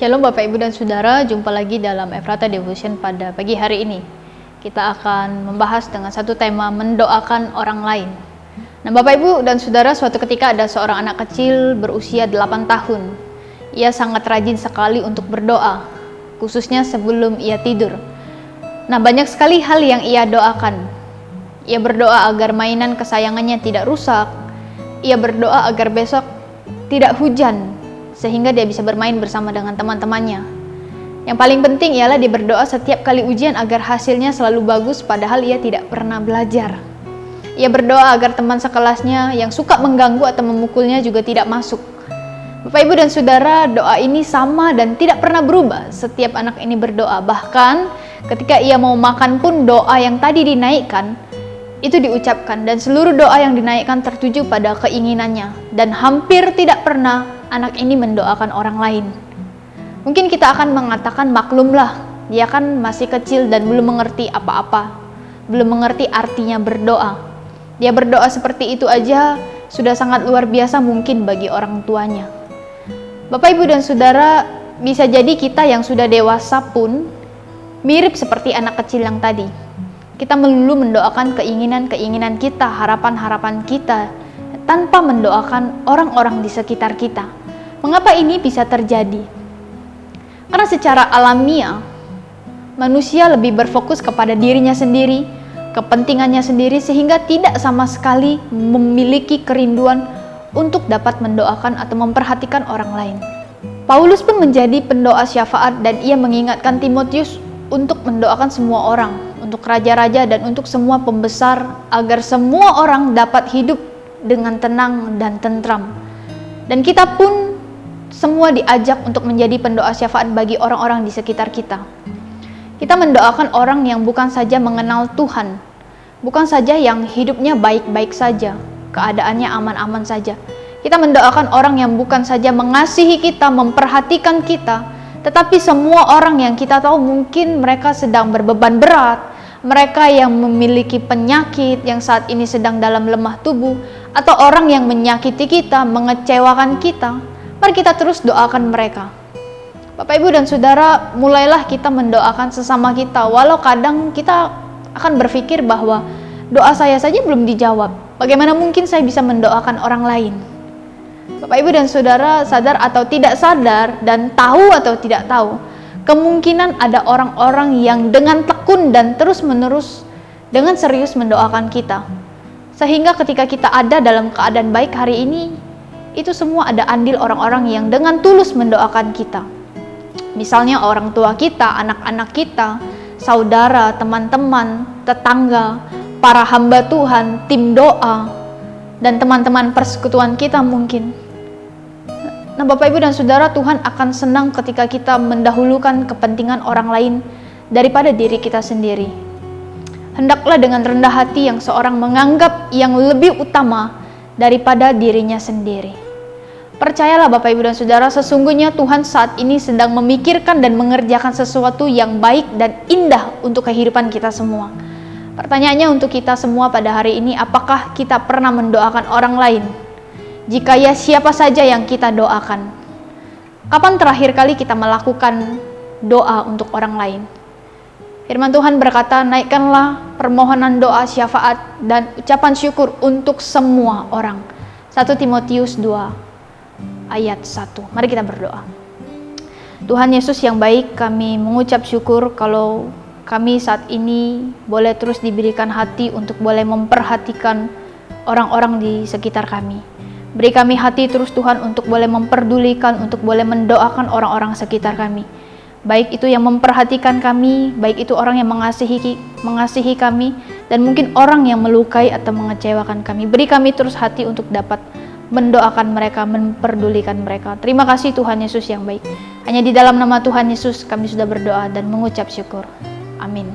Shalom Bapak Ibu dan Saudara, jumpa lagi dalam Efrata Devotion pada pagi hari ini. Kita akan membahas dengan satu tema, mendoakan orang lain. Nah Bapak Ibu dan Saudara, suatu ketika ada seorang anak kecil berusia 8 tahun. Ia sangat rajin sekali untuk berdoa, khususnya sebelum ia tidur. Nah banyak sekali hal yang ia doakan. Ia berdoa agar mainan kesayangannya tidak rusak. Ia berdoa agar besok tidak hujan, sehingga dia bisa bermain bersama dengan teman-temannya. Yang paling penting ialah dia berdoa setiap kali ujian agar hasilnya selalu bagus, padahal ia tidak pernah belajar. Ia berdoa agar teman sekelasnya yang suka mengganggu atau memukulnya juga tidak masuk. Bapak Ibu dan Saudara, doa ini sama dan tidak pernah berubah setiap anak ini berdoa. Bahkan ketika ia mau makan pun doa yang tadi dinaikkan itu diucapkan, dan seluruh doa yang dinaikkan tertuju pada keinginannya, dan hampir tidak pernah anak ini mendoakan orang lain. Mungkin kita akan mengatakan maklumlah, dia kan masih kecil dan belum mengerti apa-apa, belum mengerti artinya berdoa. Dia berdoa seperti itu aja sudah sangat luar biasa mungkin bagi orang tuanya. Bapak Ibu dan Saudara, bisa jadi kita yang sudah dewasa pun mirip seperti anak kecil yang tadi. Kita melulu mendoakan keinginan-keinginan kita, harapan-harapan kita, tanpa mendoakan orang-orang di sekitar kita. Mengapa ini bisa terjadi? Karena secara alamiah, manusia lebih berfokus kepada dirinya sendiri, kepentingannya sendiri, sehingga tidak sama sekali memiliki kerinduan untuk dapat mendoakan atau memperhatikan orang lain. Paulus pun menjadi pendoa syafaat, dan ia mengingatkan Timotius untuk mendoakan semua orang, untuk raja-raja dan untuk semua pembesar, agar semua orang dapat hidup dengan tenang dan tentram. Dan kita pun semua diajak untuk menjadi pendoa syafaat bagi orang-orang di sekitar kita. Kita mendoakan orang yang bukan saja mengenal Tuhan, bukan saja yang hidupnya baik-baik saja, keadaannya aman-aman saja. Kita mendoakan orang yang bukan saja mengasihi kita, memperhatikan kita, tetapi semua orang yang kita tahu mungkin mereka sedang berbeban berat, mereka yang memiliki penyakit, yang saat ini sedang dalam lemah tubuh, atau orang yang menyakiti kita, mengecewakan kita. Mari kita terus doakan mereka. Bapak Ibu dan Saudara, mulailah kita mendoakan sesama kita, walau kadang kita akan berpikir bahwa doa saya saja belum dijawab, bagaimana mungkin saya bisa mendoakan orang lain? Bapak Ibu dan Saudara, sadar atau tidak sadar, dan tahu atau tidak tahu, kemungkinan ada orang-orang yang dengan tekun dan terus-menerus dengan serius mendoakan kita. Sehingga ketika kita ada dalam keadaan baik hari ini, itu semua ada andil orang-orang yang dengan tulus mendoakan kita. Misalnya orang tua kita, anak-anak kita, saudara, teman-teman, tetangga, para hamba Tuhan, tim doa, dan teman-teman persekutuan kita mungkin. Nah Bapak Ibu dan Saudara, Tuhan akan senang ketika kita mendahulukan kepentingan orang lain daripada diri kita sendiri. Hendaklah dengan rendah hati yang seorang menganggap yang lebih utama daripada dirinya sendiri. Percayalah Bapak Ibu dan Saudara, sesungguhnya Tuhan saat ini sedang memikirkan dan mengerjakan sesuatu yang baik dan indah untuk kehidupan kita semua. Pertanyaannya untuk kita semua pada hari ini, apakah kita pernah mendoakan orang lain? Jika ya, siapa saja yang kita doakan? Kapan terakhir kali kita melakukan doa untuk orang lain? Firman Tuhan berkata, naikkanlah permohonan doa syafaat dan ucapan syukur untuk semua orang. 1 Timotius 2 ayat 1. Mari kita berdoa. Tuhan Yesus yang baik, kami mengucap syukur kalau kami saat ini boleh terus diberikan hati untuk boleh memperhatikan orang-orang di sekitar kami. Beri kami hati terus Tuhan untuk boleh memperdulikan, untuk boleh mendoakan orang-orang sekitar kami. Baik itu yang memperhatikan kami, baik itu orang yang mengasihi kami, dan mungkin orang yang melukai atau mengecewakan kami. Beri kami terus hati untuk dapat mendoakan mereka, memperdulikan mereka. Terima kasih Tuhan Yesus yang baik. Hanya di dalam nama Tuhan Yesus kami sudah berdoa dan mengucap syukur. Amin.